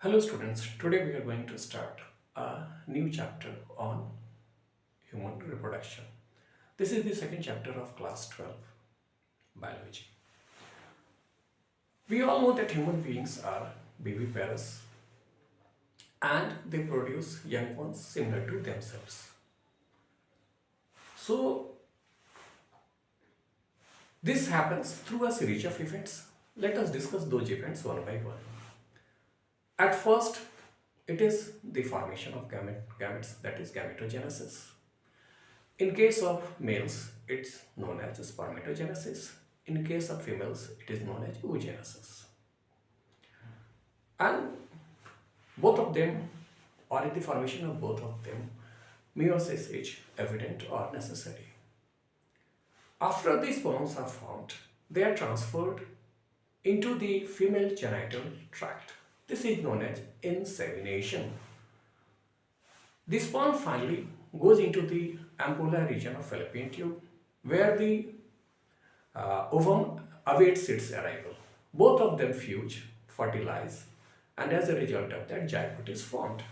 Hello students, today we are going to start a new chapter on human reproduction. This is the second chapter of class 12 biology. We all know that human beings are viviparous and they produce young ones similar to themselves. So this happens through a series of events. Let us discuss those events one by one. At first, it is the formation of gametes, that is gametogenesis. In case of males, it's known as spermatogenesis. In case of females, it is known as oogenesis. And both of them, or in the formation of both of them, meiosis is evident or necessary. After the sperms are formed, they are transferred into the female genital tract. This is known as insemination. The sperm finally goes into the ampullar region of fallopian tube where the ovum awaits its arrival. Both of them fuse, fertilize, and as a result of that, zygote is formed.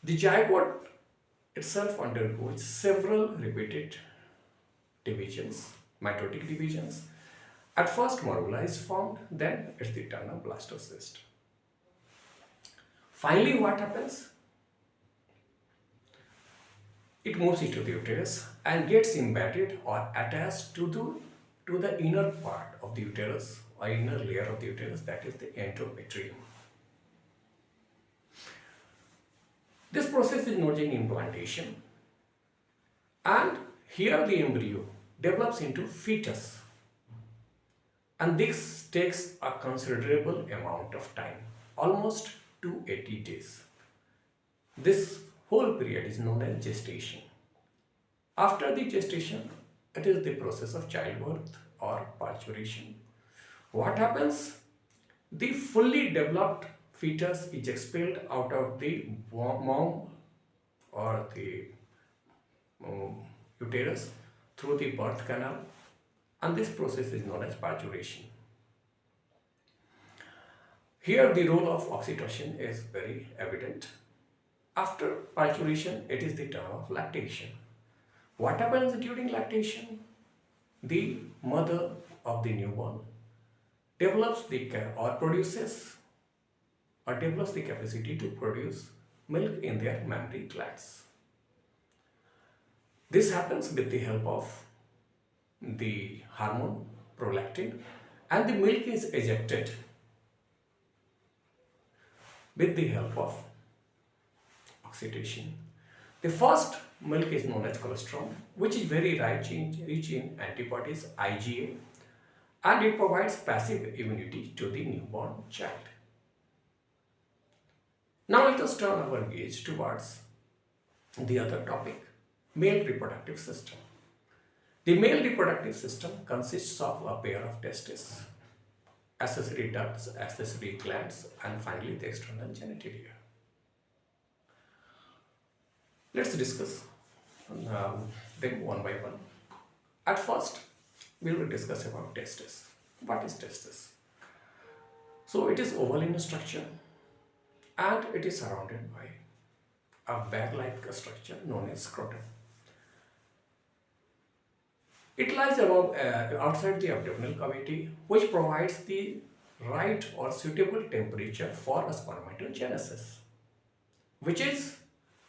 The zygote itself undergoes several repeated divisions, mitotic divisions. At first, morula is formed, then it's the turn of blastocyst. Finally, what happens? It moves into the uterus and gets embedded or attached to the inner part of the uterus or inner layer of the uterus, that is the endometrium. This process is known as implantation, and here the embryo develops into fetus, and this takes a considerable amount of time, almost 280 days. This whole period is known as gestation. After the gestation, it is the process of childbirth or parturition. What happens? The fully developed fetus is expelled out of the womb or the uterus through the birth canal, and this process is known as parturition. Here the role of oxytocin is very evident. After parturition, it is the term of lactation. What happens during lactation? The mother of the newborn develops the capacity to produce milk in their mammary glands. This happens with the help of the hormone prolactin, and the milk is ejected with the help of oxytocin. The first milk is known as colostrum, which is very rich in antibodies IgA, and it provides passive immunity to the newborn child. Now let us turn our gaze towards the other topic, male reproductive system. The male reproductive system consists of a pair of testes, accessory ducts, accessory glands, and finally the external genitalia. Let's discuss them one by one. At first, we will discuss about testes. What is testes? So it is oval in structure and it is surrounded by a bag-like structure known as scrotum. It lies outside the abdominal cavity, which provides the right or suitable temperature for a spermatogenesis, which is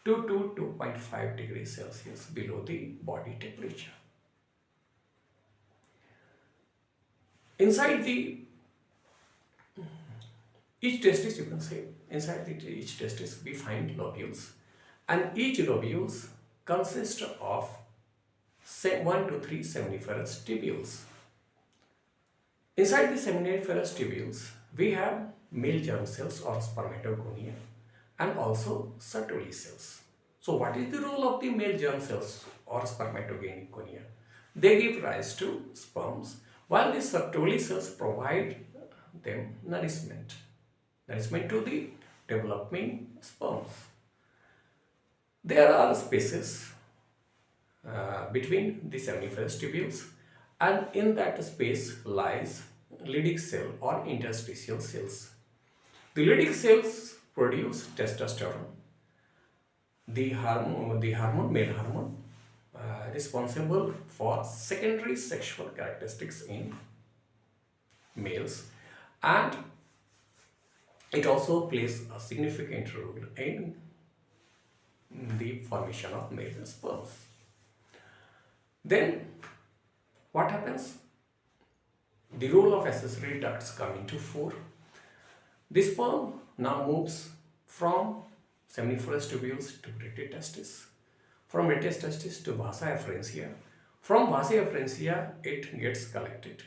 2 to 2.5 degrees Celsius below the body temperature. Inside each testis, you can say, each testis we find lobules, and each lobules consist of 1 to 3 seminiferous tubules. Inside the seminiferous tubules, we have male germ cells or spermatogonia and also Sertoli cells. So what is the role of the male germ cells or spermatogonia? They give rise to sperms, while the Sertoli cells provide them nourishment to the developing sperms. There are spaces between the seminiferous tubules, and in that space lies Leydig cell or interstitial cells. The Leydig cells produce testosterone, male hormone, responsible for secondary sexual characteristics in males, and it also plays a significant role in the formation of male sperms. Then what happens? The role of accessory ducts come into fore. The sperm now moves from seminiferous tubules to rete testis, from rete testis to vasa efferentia. From vasa efferentia, it gets collected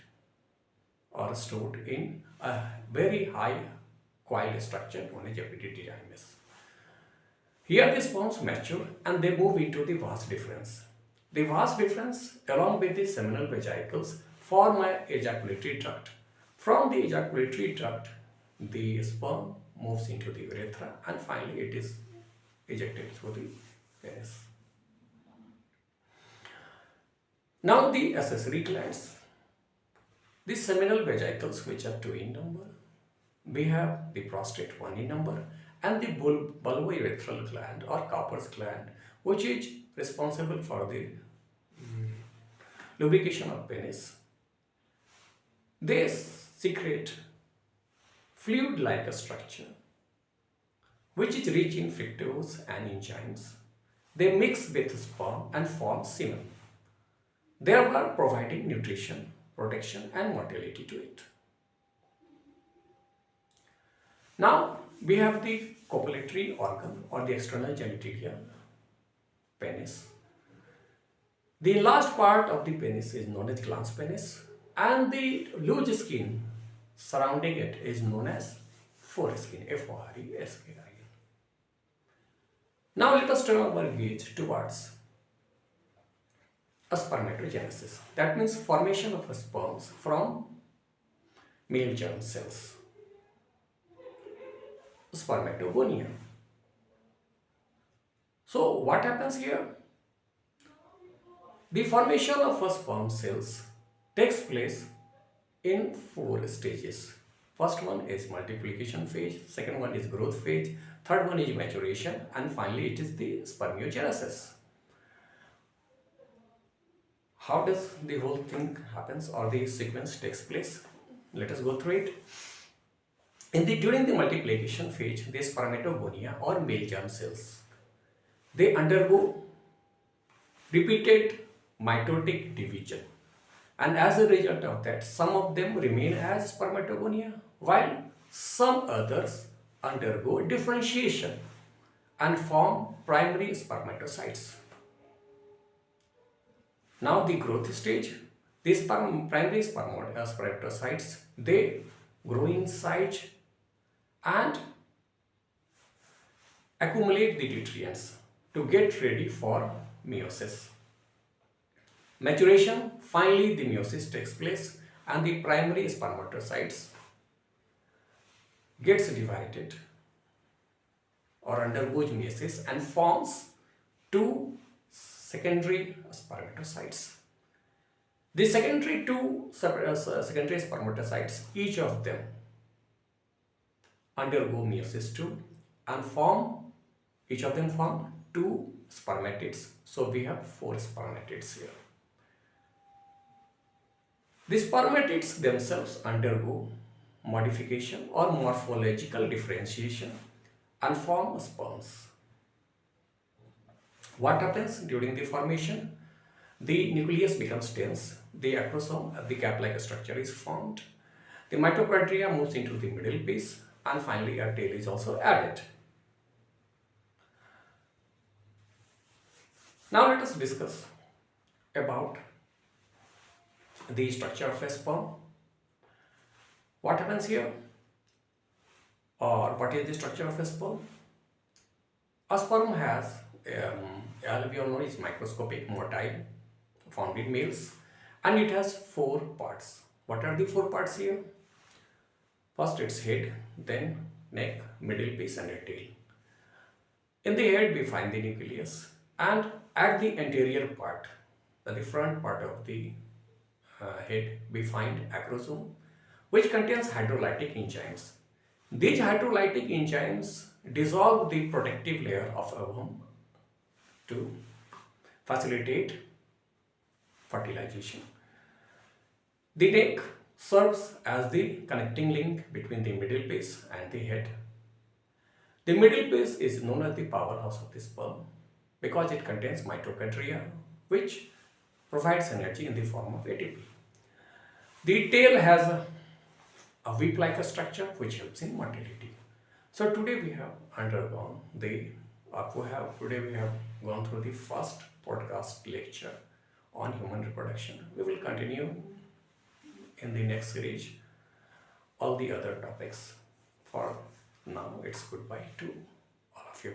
or stored in a very high coil structure known as epididymis. Here the sperms mature and they move into the vas deferens. The vas deferens along with the seminal vesicles form an ejaculatory duct. From the ejaculatory duct, the sperm moves into the urethra and finally it is ejected through the penis. Now the accessory glands. The seminal vesicles, which are 2 in number. We have the prostate, 1 in number, and the bulbourethral gland or Cowper's gland, which is responsible for the lubrication of penis. They secrete fluid-like a structure which is rich in fructose and enzymes. They mix with sperm and form semen, thereby providing nutrition, protection and motility to it. Now we have the copulatory organ or the external genitalia, penis. The enlarged part of the penis is known as glans penis and the loose skin surrounding it is known as foreskin, F-O-R-E-S-K-I-N. Now let us turn our gaze towards a spermatogenesis. That means formation of sperms from male germ cells. Spermatogonia. So what happens here? The formation of sperm cells takes place in 4 stages. First one is multiplication phase, second one is growth phase, third one is maturation, and finally it is the spermiogenesis. How does the whole thing happens or the sequence takes place? Let us go through it. During the multiplication phase, the spermatogonia or male germ cells, they undergo repeated mitotic division, and as a result of that, some of them remain as spermatogonia while some others undergo differentiation and form primary spermatocytes. Now the growth stage, these primary spermatocytes, they grow in size and accumulate the nutrients to get ready for meiosis. Maturation, finally the meiosis takes place and the primary spermatocytes gets divided or undergoes meiosis and forms 2 secondary spermatocytes. The secondary spermatocytes, each of them undergo meiosis 2 and each of them form 2 spermatids. So we have 4 spermatids here. The spermatids themselves undergo modification or morphological differentiation and form sperms. What happens during the formation? The nucleus becomes dense, the acrosome, the cap-like structure is formed, the mitochondria moves into the middle piece, and finally a tail is also added. Now let us discuss about the structure of a sperm. What happens here? Or what is the structure of a sperm? A sperm has alveoli known is microscopic motile found in males, and it has 4 parts. What are the 4 parts here? First its head, then neck, middle piece and a tail. In the head we find the nucleus, and at the anterior part, the front part of the head, we find acrosome, which contains hydrolytic enzymes. These hydrolytic enzymes dissolve the protective layer of ovum to facilitate fertilization. The neck serves as the connecting link between the middle piece and the head. The middle piece is known as the powerhouse of the sperm because it contains mitochondria, which provides energy in the form of ATP. The tail has a whip-like structure which helps in motility. So today we have undergone the, today we have gone through the first podcast lecture on human reproduction. We will continue in the next series all the other topics. For now, it's goodbye to all of you.